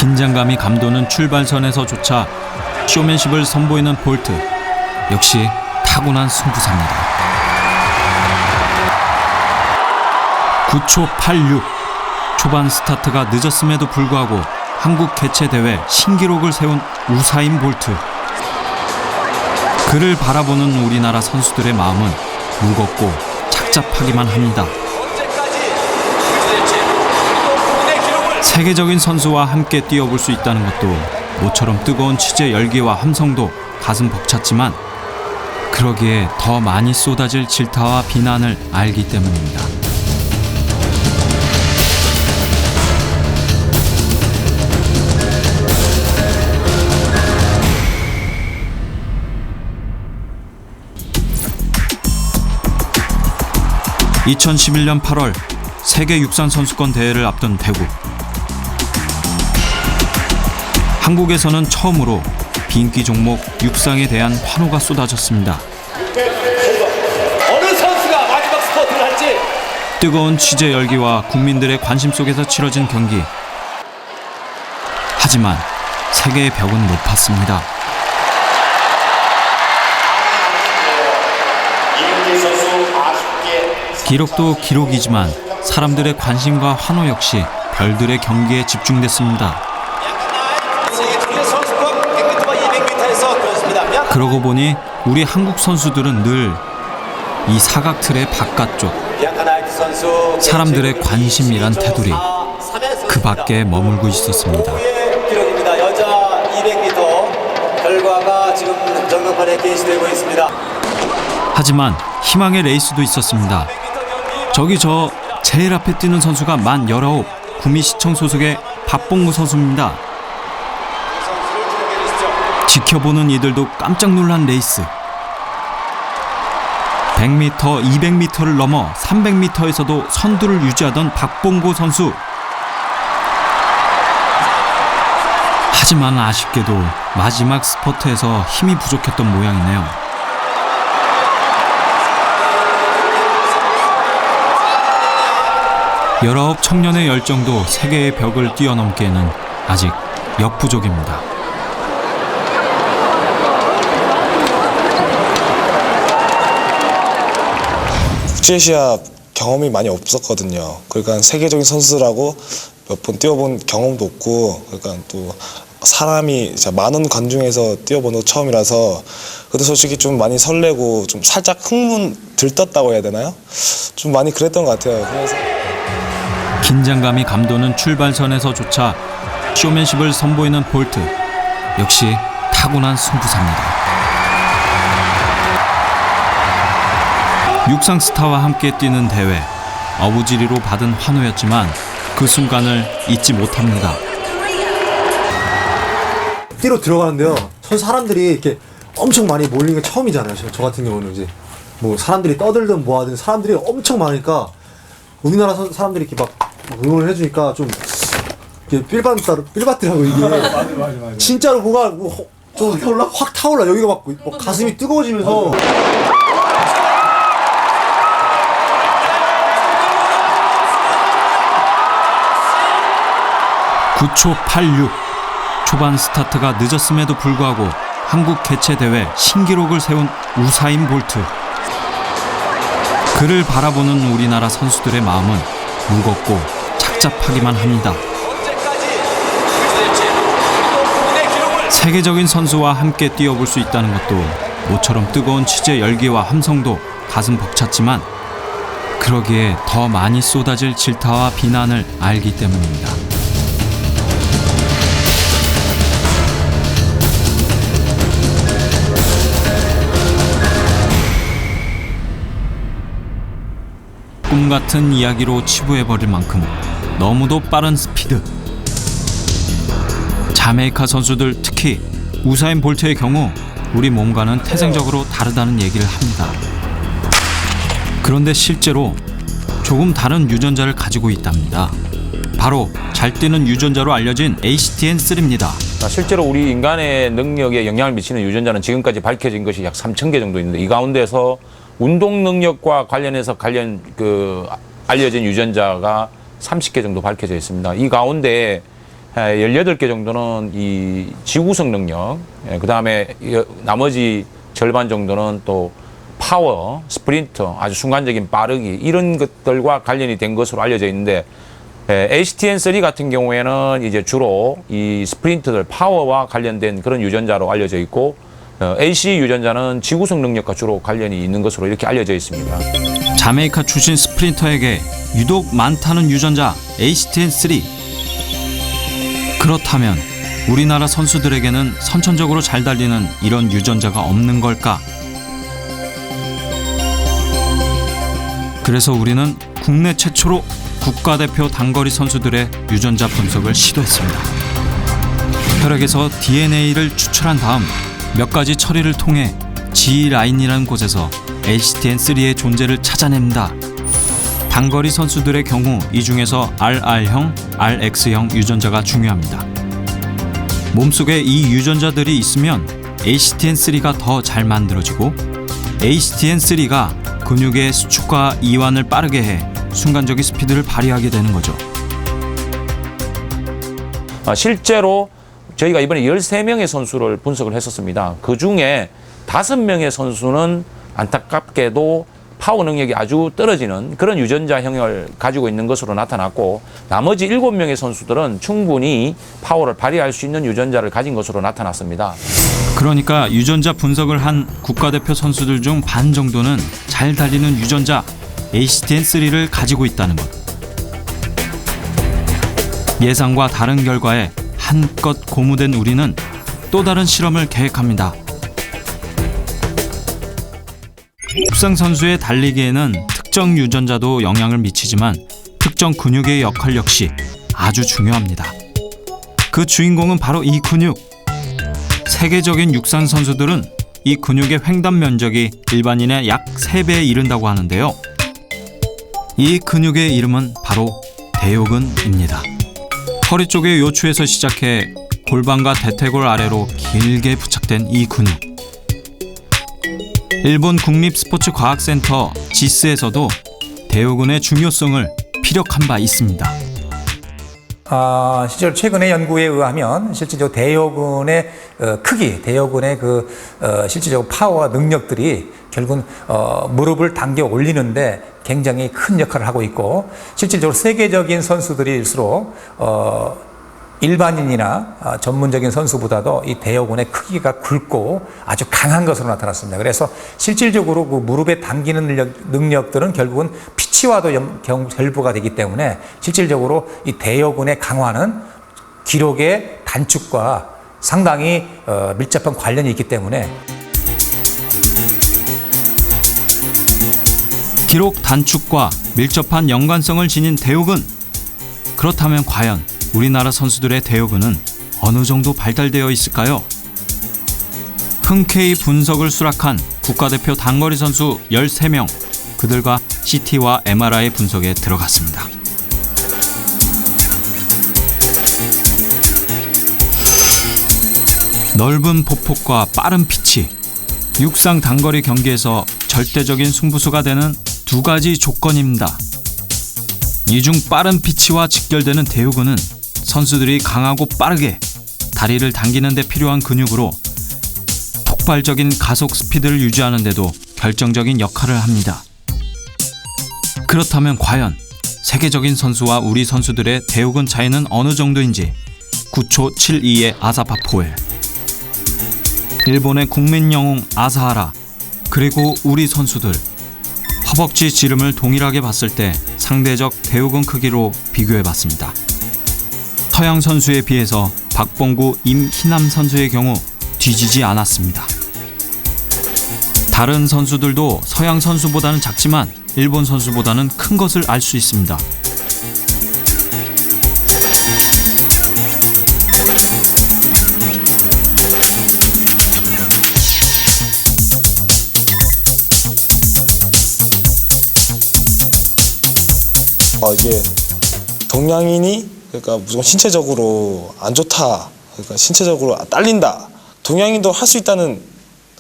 긴장감이 감도는 출발선에서조차 쇼맨십을 선보이는 볼트. 역시 타고난 승부사입니다. 9초 86. 초반 스타트가 늦었음에도 불구하고 한국 개최대회 신기록을 세운 우사인 볼트. 그를 바라보는 우리나라 선수들의 마음은 무겁고 착잡하기만 합니다. 세계적인 선수와 함께 뛰어볼 수 있다는 것도 모처럼 뜨거운 취재 열기와 함성도 가슴 벅찼지만 그러기에 더 많이 쏟아질 질타와 비난을 알기 때문입니다. (2011년 8월) 세계 육상 선수권 대회를 앞둔 대구. 한국에서는 처음으로 비인기 종목 육상에 대한 환호가 쏟아졌습니다. 어느 선수가 마지막 스포트를 할지. 뜨거운 취재 열기와 국민들의 관심 속에서 치러진 경기. 하지만 세계의 벽은 높았습니다. 기록도 기록이지만 사람들의 관심과 환호 역시 별들의 경기에 집중됐습니다. 그러고 보니 우리 한국 선수들은 늘 이 사각틀의 바깥쪽, 사람들의 관심이란 테두리, 그 밖에 머물고 있었습니다. 기록입니다. 여자 200m 결과가 지금 전광판에 게시되고 있습니다. 하지만 희망의 레이스도 있었습니다. 저기 저 제일 앞에 뛰는 선수가 만 19, 구미시청 소속의 박봉구 선수입니다. 지켜보는 이들도 깜짝 놀란 레이스. 100m, 200m를 넘어 300m에서도 선두를 유지하던 박봉구 선수. 하지만 아쉽게도 마지막 스퍼트에서 힘이 부족했던 모양이네요. 열아홉 청년의 열정도 세계의 벽을 뛰어넘기에는 아직 역부족입니다. 국제시합 경험이 많이 없었거든요. 그러니까 세계적인 선수라고 몇 번 뛰어본 경험도 없고, 그러니까 또 사람이 많은 관중에서 뛰어본 거 처음이라서 그때 솔직히 좀 많이 설레고 좀 살짝 흥분 들떴다고 해야 되나요? 좀 많이 그랬던 것 같아요. 그래서 긴장감이 감도는 출발선에서조차 쇼맨십을 선보이는 볼트. 역시 타고난 승부사입니다. 육상 스타와 함께 뛰는 대회. 어부지리로 받은 환호였지만 그 순간을 잊지 못합니다. 뛰러 들어가는데요. 전 사람들이 이렇게 엄청 많이 몰리는 게 처음이잖아요. 저 같은 경우는 이제 뭐 사람들이 떠들든 뭐하든 사람들이 엄청 많으니까 우리나라 사람들이 이렇게 막 응원을 해주니까 좀 삘받더라고 이게. 맞아. 진짜로 뭐가 좀 확 타올라. 여기가 막 가슴이 뜨거워지면서. 9초 86. 초반 스타트가 늦었음에도 불구하고 한국 개최대회 신기록을 세운 우사인 볼트. 그를 바라보는 우리나라 선수들의 마음은 무겁고 착잡하기만 합니다. 세계적인 선수와 함께 뛰어볼 수 있다는 것도 모처럼 뜨거운 취재 열기와 함성도 가슴 벅찼지만 그러기에 더 많이 쏟아질 질타와 비난을 알기 때문입니다. 꿈같은 이야기로 치부해버릴 만큼 너무도 빠른 스피드. 자메이카 선수들, 특히 우사인 볼트의 경우 우리 몸과는 태생적으로 다르다는 얘기를 합니다. 그런데 실제로 조금 다른 유전자를 가지고 있답니다. 바로 잘 뛰는 유전자로 알려진 ACTN3입니다. 실제로 우리 인간의 능력에 영향을 미치는 유전자는 지금까지 밝혀진 것이 약 3,000개 정도 있는데, 이 가운데서 운동 능력과 관련해서 알려진 유전자가 30개 정도 밝혀져 있습니다. 이 가운데 18개 정도는 이 지구성 능력, 그다음에 나머지 절반 정도는 또 파워, 스프린트, 아주 순간적인 빠르기 이런 것들과 관련이 된 것으로 알려져 있는데 HTN3 같은 경우에는 이제 주로 이 스프린트들 파워와 관련된 그런 유전자로 알려져 있고 AC 유전자는 지구성 능력과 주로 관련이 있는 것으로 이렇게 알려져 있습니다. 자메이카 출신 스프린터에게 유독 많다는 유전자 HTN3. 그렇다면 우리나라 선수들에게는 선천적으로 잘 달리는 이런 유전자가 없는 걸까? 그래서 우리는 국내 최초로 국가대표 단거리 선수들의 유전자 분석을 시도했습니다. 혈액에서 DNA를 추출한 다음 몇 가지 처리를 통해 G라인이라는 곳에서 HTN3의 존재를 찾아냅니다. 단거리 선수들의 경우 이 중에서 RR형, RX형 유전자가 중요합니다. 몸속에 이 유전자들이 있으면 HTN3가 더 잘 만들어지고 HTN3가 근육의 수축과 이완을 빠르게 해 순간적인 스피드를 발휘하게 되는 거죠. 실제로 저희가 이번에 13명의 선수를 분석을 했었습니다. 그 중에 5명의 선수는 안타깝게도 파워 능력이 아주 떨어지는 그런 유전자 형을 가지고 있는 것으로 나타났고 나머지 7명의 선수들은 충분히 파워를 발휘할 수 있는 유전자를 가진 것으로 나타났습니다. 그러니까 유전자 분석을 한 국가대표 선수들 중 반 정도는 잘 달리는 유전자 HTN3를 가지고 있다는 것. 예상과 다른 결과에 한껏 고무된 우리는 또 다른 실험을 계획합니다. 육상 선수의 달리기에는 특정 유전자도 영향을 미치지만 특정 근육의 역할 역시 아주 중요합니다. 그 주인공은 바로 이 근육. 세계적인 육상 선수들은 이 근육의 횡단 면적이 일반인의 약 3배에 이른다고 하는데요. 이 근육의 이름은 바로 대요근입니다. 허리 쪽의 요추에서 시작해 골반과 대퇴골 아래로 길게 부착된 이 근육. 일본 국립스포츠과학센터 지스에서도 대요근의 중요성을 피력한 바 있습니다. 실제로 최근의 연구에 의하면 실질적으로 대요근의 크기, 대요근의 실질적으로 파워와 능력들이 결국은 무릎을 당겨 올리는데 굉장히 큰 역할을 하고 있고 실질적으로 세계적인 선수들일수록 일반인이나 전문적인 선수보다도 이 대요근의 크기가 굵고 아주 강한 것으로 나타났습니다. 그래서 실질적으로 그 무릎에 당기는 능력들은 결국은 피치와도 결부가 되기 때문에 실질적으로 이 대요근의 강화는 기록의 단축과 상당히 밀접한 관련이 있기 때문에 기록 단축과 밀접한 연관성을 지닌 대요근. 그렇다면 과연 우리나라 선수들의 대요근은 어느 정도 발달되어 있을까요? 흔쾌히 분석을 수락한 국가대표 단거리 선수 13명, 그들과 CT와 MRI 분석에 들어갔습니다. 넓은 보폭과 빠른 피치, 육상 단거리 경기에서 절대적인 승부수가 되는 두 가지 조건입니다. 이 중 빠른 피치와 직결되는 대요근은 선수들이 강하고 빠르게 다리를 당기는 데 필요한 근육으로 폭발적인 가속 스피드를 유지하는 데도 결정적인 역할을 합니다. 그렇다면 과연 세계적인 선수와 우리 선수들의 대요근 차이는 어느 정도인지 9초 72의 아사파포엘, 일본의 국민 영웅 아사하라, 그리고 우리 선수들 허벅지 지름을 동일하게 봤을 때 상대적 대요근 크기로 비교해봤습니다. 서양 선수에 비해서 박봉구, 임희남 선수의 경우 뒤지지 않았습니다. 다른 선수들도 서양 선수보다는 작지만 일본 선수보다는 큰 것을 알 수 있습니다. 이게 동양인이 그러니까 무조건 신체적으로 안 좋다, 그러니까 신체적으로 딸린다, 동양인도 할 수 있다는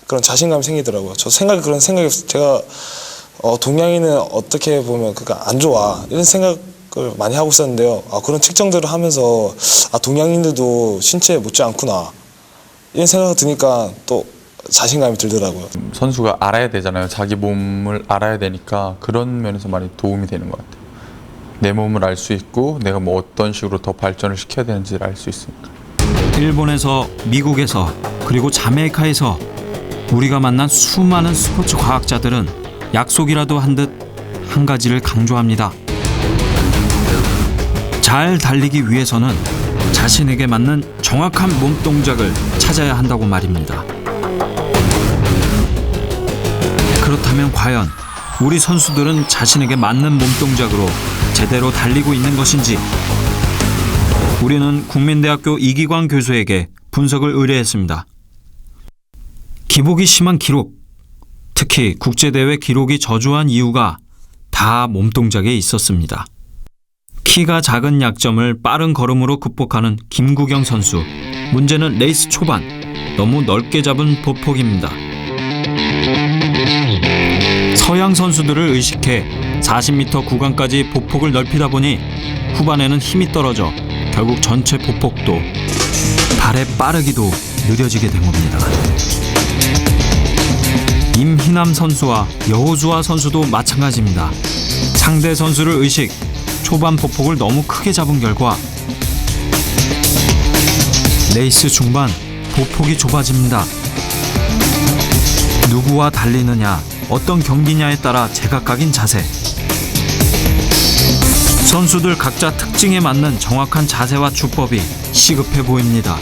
그런 자신감이 생기더라고요. 그런 생각이 제가 동양인은 어떻게 보면 그러니까 안 좋아 이런 생각 걸 많이 하고 있었는데요. 그런 측정들을 하면서 동양인들도 신체에 못지 않구나 이런 생각이 드니까 또 자신감이 들더라고요. 선수가 알아야 되잖아요. 자기 몸을 알아야 되니까 그런 면에서 많이 도움이 되는 것 같아요. 내 몸을 알 수 있고 내가 뭐 어떤 식으로 더 발전을 시켜야 되는지를 알 수 있으니까. 일본에서, 미국에서, 그리고 자메이카에서 우리가 만난 수많은 스포츠 과학자들은 약속이라도 한 듯 한 가지를 강조합니다. 잘 달리기 위해서는 자신에게 맞는 정확한 몸 동작을 찾아야 한다고 말입니다. 그렇다면 과연 우리 선수들은 자신에게 맞는 몸 동작으로 제대로 달리고 있는 것인지, 우리는 국민대학교 이기광 교수에게 분석을 의뢰했습니다. 기복이 심한 기록, 특히 국제대회 기록이 저조한 이유가 다 몸동작에 있었습니다. 키가 작은 약점을 빠른 걸음으로 극복하는 김구경 선수. 문제는 레이스 초반 너무 넓게 잡은 보폭입니다. 서양 선수들을 의식해 40m 구간까지 보폭을 넓히다 보니 후반에는 힘이 떨어져 결국 전체 보폭도 발의 빠르기도 느려지게 된 겁니다. 임희남 선수와 여호수아 선수도 마찬가지입니다. 상대 선수를 의식, 초반 보폭을 너무 크게 잡은 결과 레이스 중반 보폭이 좁아집니다. 누구와 달리느냐, 어떤 경기냐에 따라 제각각인 자세. 선수들 각자 특징에 맞는 정확한 자세와 주법이 시급해 보입니다.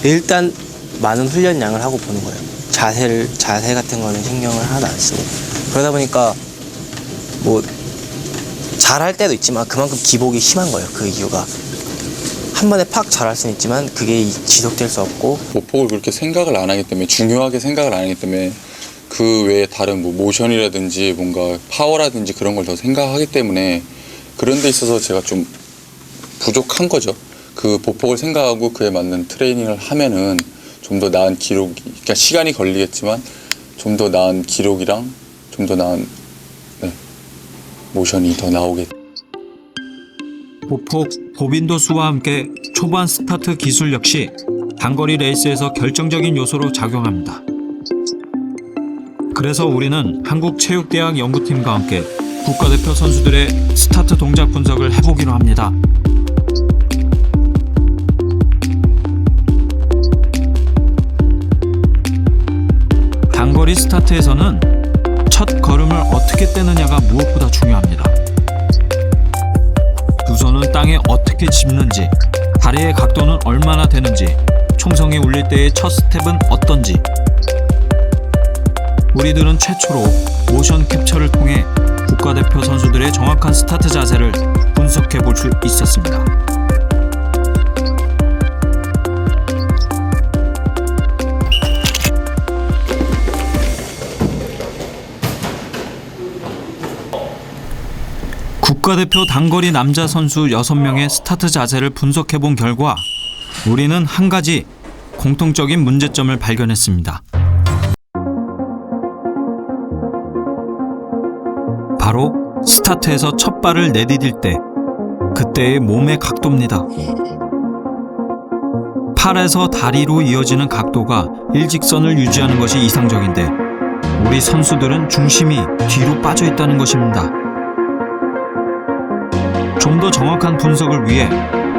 일단 많은 훈련량을 하고 보는 거예요. 자세 같은 거는 신경을 하나도 안 쓰고. 그러다 보니까 뭐 잘할 때도 있지만 그만큼 기복이 심한 거예요. 그 이유가 한 번에 팍 잘할 수는 있지만 그게 지속될 수 없고. 보폭을 그렇게 생각을 안 하기 때문에, 중요하게 생각을 안 하기 때문에 그 외에 다른 뭐 모션이라든지 뭔가 파워라든지 그런 걸 더 생각하기 때문에 그런 데 있어서 제가 좀 부족한 거죠. 그 보폭을 생각하고 그에 맞는 트레이닝을 하면은 좀 더 나은 기록이, 그러니까 시간이 걸리겠지만 좀 더 나은 기록이랑 좀 더 나은 모션이 더 나오겠. 보폭, 보빈도수와 함께 초반 스타트 기술 역시 단거리 레이스에서 결정적인 요소로 작용합니다. 그래서 우리는 한국체육대학 연구팀과 함께 국가대표 선수들의 스타트 동작 분석을 해보기로 합니다. 단거리 스타트에서는 첫 걸음을 어떻게 떼느냐가 무엇보다 중요합니다. 두 손은 땅에 어떻게 짚는지, 다리의 각도는 얼마나 되는지, 총성이 울릴 때의 첫 스텝은 어떤지. 우리들은 최초로 모션 캡처를 통해 국가대표 선수들의 정확한 스타트 자세를 분석해 볼 수 있었습니다. 국가대표 단거리 남자 선수 6명의 스타트 자세를 분석해 본 결과 우리는 한 가지 공통적인 문제점을 발견했습니다. 바로 스타트에서 첫 발을 내디딜 때 그때의 몸의 각도입니다. 팔에서 다리로 이어지는 각도가 일직선을 유지하는 것이 이상적인데 우리 선수들은 중심이 뒤로 빠져 있다는 것입니다. 좀 더 정확한 분석을 위해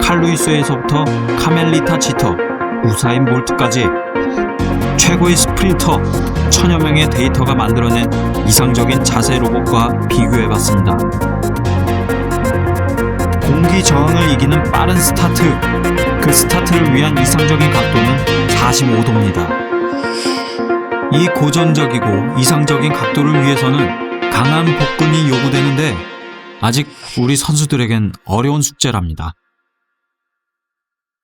칼루이스에서부터 카멜리타 지터, 우사인 볼트까지 최고의 스프린터 1000여 명의 데이터가 만들어낸 이상적인 자세 로봇과 비교해봤습니다. 공기 저항을 이기는 빠른 스타트, 그 스타트를 위한 이상적인 각도는 45도입니다. 이 고전적이고 이상적인 각도를 위해서는 강한 복근이 요구되는데 아직 우리 선수들에겐 어려운 숙제랍니다.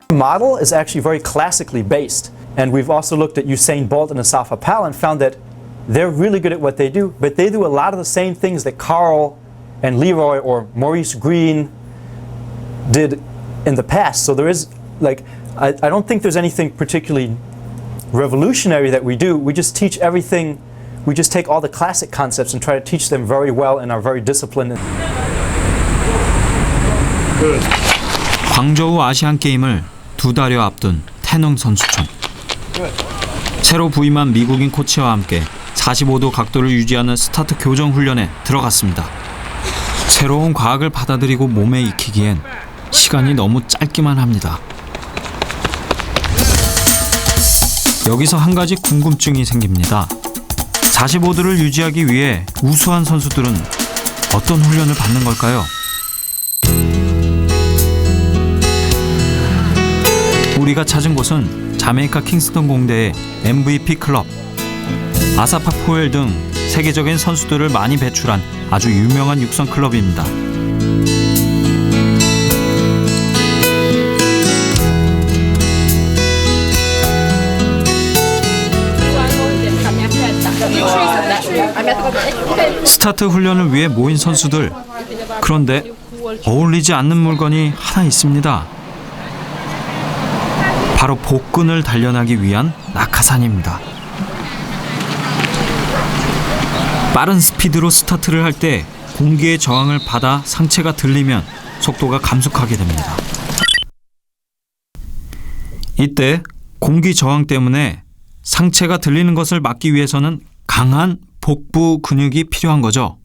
The model is actually very classically based, and we've also looked at Usain Bolt and Asafa Powell and found that they're really good at what they do, but they do a lot of the same things that Carl and Leroy or Maurice Green did in the past. So there is, like, I don't think there's anything particularly revolutionary that we do. We just teach everything. We just take all the classic concepts and try to teach them very well and are very disciplined. 광저우 아시안 게임을 2달여 앞둔 태능 선수촌. 새로 부임한 미국인 코치와 함께 45도 각도를 유지하는 스타트 교정 훈련에 들어갔습니다. 새로운 과학을 받아들이고 몸에 익히기엔 시간이 너무 짧기만 합니다. 여기서 한 가지 궁금증이 생깁니다. 45도를 유지하기 위해 우수한 선수들은 어떤 훈련을 받는 걸까요? 우리가 찾은 곳은 자메이카 킹스턴 공대의 MVP 클럽. 아사파 포엘 등 세계적인 선수들을 많이 배출한 아주 유명한 육상 클럽입니다. 스타트 훈련을 위해 모인 선수들. 그런데 어울리지 않는 물건이 하나 있습니다. 바로 복근을 단련하기 위한 낙하산입니다. 빠른 스피드로 스타트를 할 때 공기의 저항을 받아 상체가 들리면 속도가 감속하게 됩니다. 이때 공기 저항 때문에 상체가 들리는 것을 막기 위해서는 강한 복부 근육이 필요한 거죠.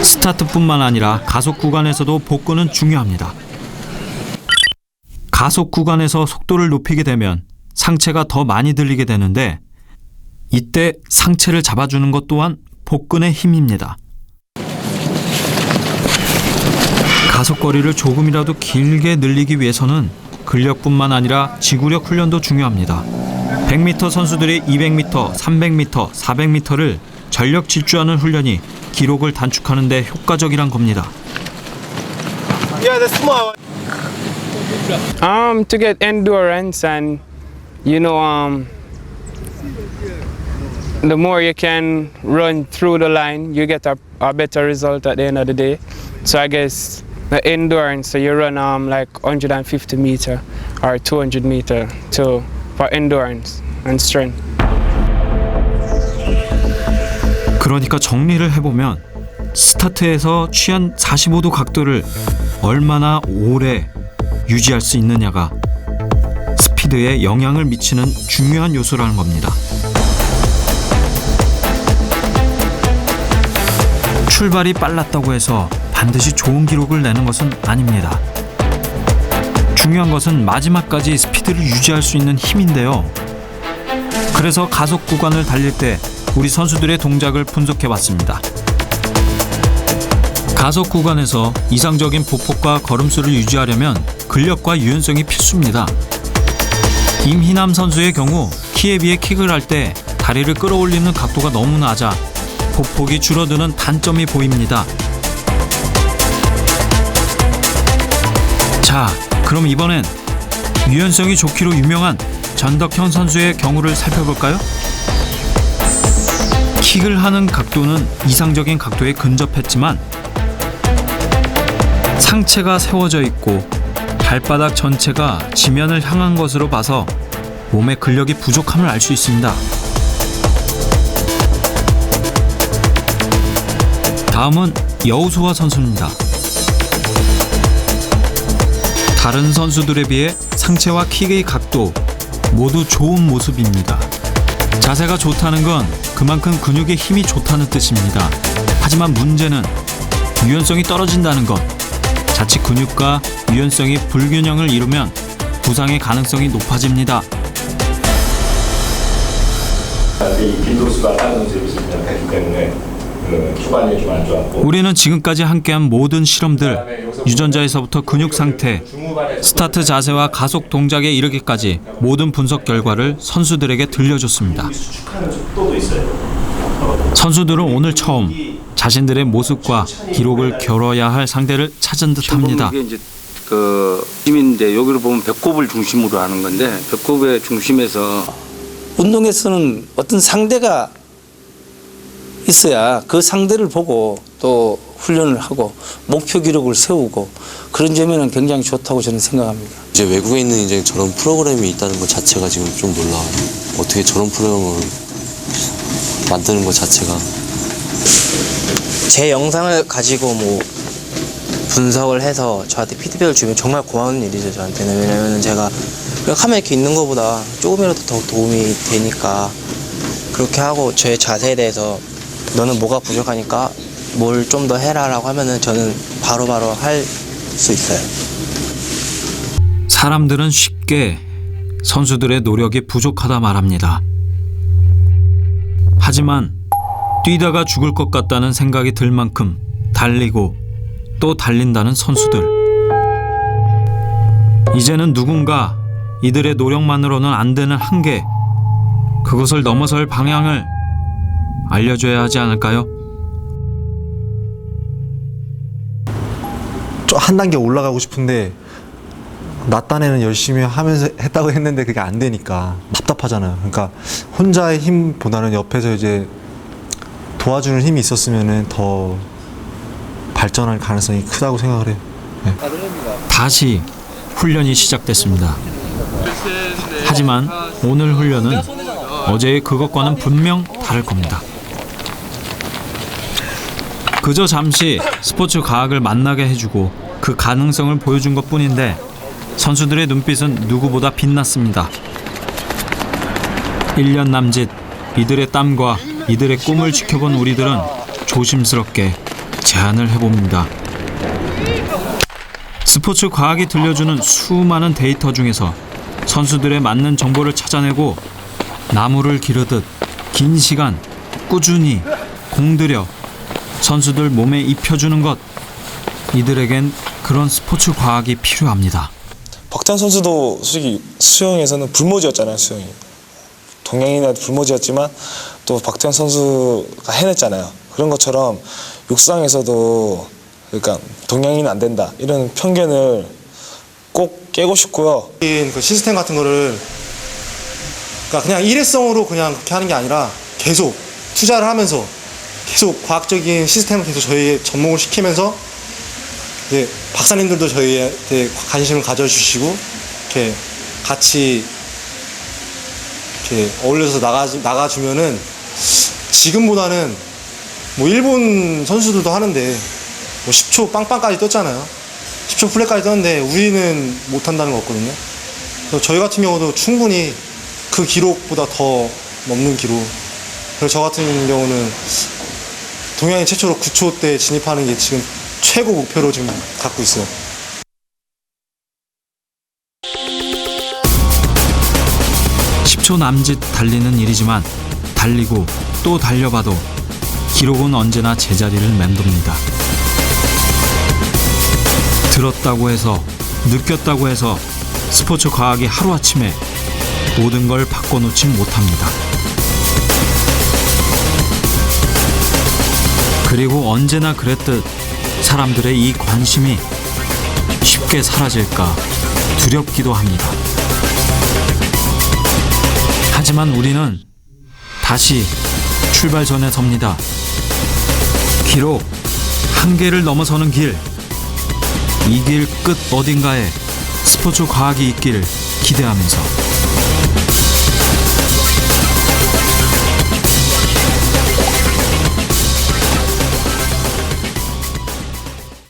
스타트뿐만 아니라 가속 구간에서도 복근은 중요합니다. 가속 구간에서 속도를 높이게 되면 상체가 더 많이 들리게 되는데 이때 상체를 잡아주는 것 또한 복근의 힘입니다. 가속거리를 조금이라도 길게 늘리기 위해서는 근력뿐만 아니라 지구력 훈련도 중요합니다. 100m 선수들이 200m, 300m, 400m를 전력 질주하는 훈련이 기록을 단축하는 데 효과적이란 겁니다. To get endurance and the more you can run through the line, you get a better result at the end of the day. So I guess the endurance, so you run like 150 meter or 200 meter for endurance and strength. 그러니까 정리를 해보면 스타트에서 취한 45도 각도를 얼마나 오래 유지할 수 있느냐가 스피드에 영향을 미치는 중요한 요소라는 겁니다. 출발이 빨랐다고 해서 반드시 좋은 기록을 내는 것은 아닙니다. 중요한 것은 마지막까지 스피드를 유지할 수 있는 힘인데요. 그래서 가속 구간을 달릴 때 우리 선수들의 동작을 분석해봤습니다. 가속 구간에서 이상적인 보폭과 걸음수를 유지하려면 근력과 유연성이 필수입니다. 임희남 선수의 경우 키에 비해 킥을 할 때 다리를 끌어올리는 각도가 너무 낮아 보폭이 줄어드는 단점이 보입니다. 자, 그럼 이번엔 유연성이 좋기로 유명한 전덕현 선수의 경우를 살펴볼까요? 킥을 하는 각도는 이상적인 각도에 근접했지만 상체가 세워져 있고 발바닥 전체가 지면을 향한 것으로 봐서 몸의 근력이 부족함을 알 수 있습니다. 다음은 여우소아 선수입니다. 다른 선수들에 비해 상체와 킥의 각도 모두 좋은 모습입니다. 자세가 좋다는 건 그만큼 근육의 힘이 좋다는 뜻입니다. 하지만 문제는 유연성이 떨어진다는 것. 자칫 근육과 유연성이 불균형을 이루면 부상의 가능성이 높아집니다. 빈도수가 다른 선수에 비해서 했기 때문에 초반에 좀 안 좋았고. 우리는 지금까지 함께한 모든 실험들, 유전자에서부터 근육 상태, 스타트 자세와 가속 동작에 이르기까지 모든 분석 결과를 선수들에게 들려줬습니다. 선수들은 오늘 처음 자신들의 모습과 기록을 겨뤄야 할 상대를 찾은 듯합니다. 이게 이제 힘인데 여기를 보면 배꼽을 중심으로 하는 건데 배꼽의 중심에서 운동에서는 어떤 상대가 있어야 그 상대를 보고 또 훈련을 하고 목표 기록을 세우고 그런 점에는 굉장히 좋다고 저는 생각합니다. 이제 외국에 있는 이제 저런 프로그램이 있다는 것 자체가 지금 좀 놀라워요. 어떻게 저런 프로그램을 만드는 것 자체가 제 영상을 가지고 뭐 분석을 해서 저한테 피드백을 주면 정말 고마운 일이죠, 저한테는. 왜냐면 제가 그냥 카메라 이렇게 있는 것보다 조금이라도 더 도움이 되니까 그렇게 하고 저의 자세에 대해서 너는 뭐가 부족하니까 뭘 좀 더 해라라고 하면은 저는 바로바로 할 수 있어요. 사람들은 쉽게 선수들의 노력이 부족하다 말합니다. 하지만 뛰다가 죽을 것 같다는 생각이 들 만큼 달리고 또 달린다는 선수들. 이제는 누군가 이들의 노력만으로는 안 되는 한계, 그것을 넘어설 방향을 알려줘야 하지 않을까요? 좀 한 단계 올라가고 싶은데 나 딴에는 열심히 하면서 했다고 했는데 그게 안 되니까 답답하잖아요. 그러니까 혼자의 힘보다는 옆에서 이제 도와주는 힘이 있었으면은 더 발전할 가능성이 크다고 생각을 해요. 네. 다시 훈련이 시작됐습니다. 하지만 오늘 훈련은 어제의 그것과는 분명 다를 겁니다. 그저 잠시 스포츠 과학을 만나게 해주고 그 가능성을 보여준 것뿐인데 선수들의 눈빛은 누구보다 빛났습니다. 1년 남짓 이들의 땀과 이들의 꿈을 지켜본 우리들은 조심스럽게 제안을 해봅니다. 스포츠 과학이 들려주는 수많은 데이터 중에서 선수들의 맞는 정보를 찾아내고 나무를 기르듯 긴 시간 꾸준히 공들여 선수들 몸에 입혀주는 것, 이들에겐 그런 스포츠 과학이 필요합니다. 박태환 선수도 솔직히 수영에서는 불모지였잖아요. 수영이 동양인한테 불모지였지만 또 박태환 선수가 해냈잖아요. 그런 것처럼 육상에서도 그러니까 동양인은 안 된다 이런 편견을 꼭 깨고 싶고요. 그 시스템 같은 거를 그러니까 그냥 일회성으로 그냥 그렇게 하는 게 아니라 계속 투자를 하면서 계속 과학적인 시스템을 계속 저희에 접목을 시키면서 이제 박사님들도 저희한테 관심을 가져주시고 이렇게 같이 이렇게 어울려서 나가주면은 지금보다는 뭐 일본 선수들도 하는데 뭐 10초 빵빵까지 떴잖아요. 10초 플랫까지 떴는데 우리는 못한다는 거 없거든요. 그래서 저희 같은 경우도 충분히 그 기록보다 더 넘는 기록. 그래서 저 같은 경우는 동양인 최초로 9초대 진입하는 게 지금 최고 목표로 지금 갖고 있어요. (10초) 남짓 달리는 일이지만 달리고 또 달려봐도 기록은 언제나 제자리를 맴돕니다. 들었다고 해서 느꼈다고 해서 스포츠 과학이 하루아침에 모든 걸 바꿔놓진 못합니다. 그리고 언제나 그랬듯 사람들의 이 관심이 쉽게 사라질까 두렵기도 합니다. 하지만 우리는 다시 출발선에 섭니다. 기록, 한계를 넘어서는 길, 이 길 끝 어딘가에 스포츠 과학이 있기를 기대하면서